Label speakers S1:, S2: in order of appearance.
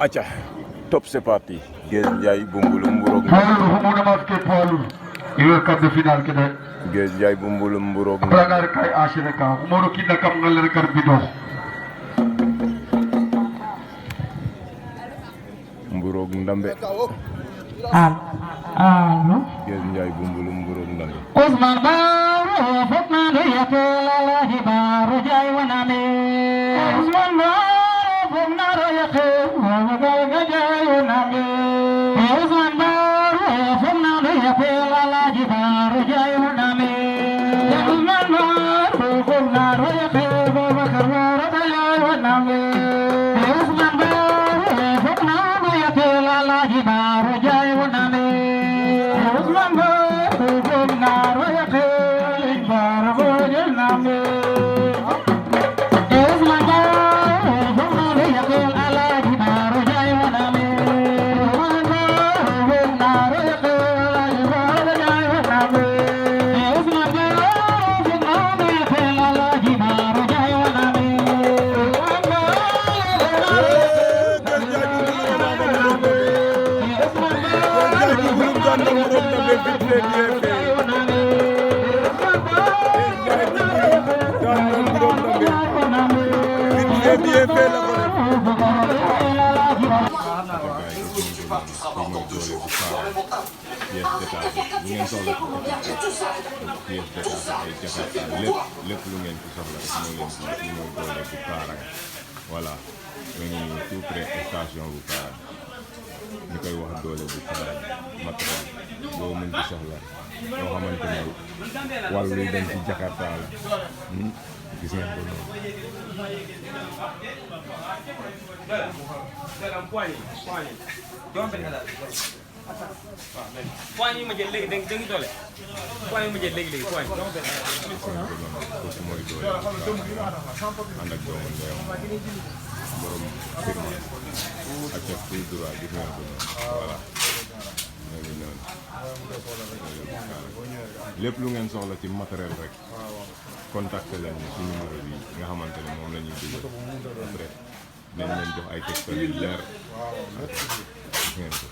S1: Acha, top c'est parti. Guez Ndiaye Boumbouloum Mbourog.
S2: Poids lourd fu mu dama ke poids lourd. Iyo quart de finale ke de.
S1: Guez Ndiaye Boumbouloum Mbourog.
S2: Bragar kay asire ka. Modo kinda kam ngal kar bido.
S1: Mbourog Ndambe.
S3: Allo.
S1: Guez Ndiaye Boumbouloum Mbourog Ndambe.
S3: Ousmane Baro fotna do yakela la hibaru jay waname. Ousmane Baro fotna do yakela la jay waname. Ousmane Baro fotna do yakela la hibaru jay waname. Ousmane Baro fotna do yakela la jay waname. Ousmane Baro fotna do yakela la hibaru jay waname. Ousmane Baro
S1: lépp lu ngeen ci soxla rek moo leen ci mooy doole bu Kaarang voilà ñu ngi tout près station bu Kaarang ñu koy wax doole bu Kaarang matériel boo mën ci soxla loo xamante ne wàllu luy dem ci Jakarta la gis ngeen ko noonu.
S4: point yi ma jël léegi da nga doole point yi ma jël léegi point
S1: kooku mooy doole ànd ak doomu ndeyam borom firma ak ca tout droit gis ngeen ko noonu voilà ñoo ngi noonu lépp lu ngeen soxla ci matériel rek contacté leen ci numéro bi nga xamante ne moom la ñuy dugal après nañ leen jox ay tegtal yu leer gis ngeen ko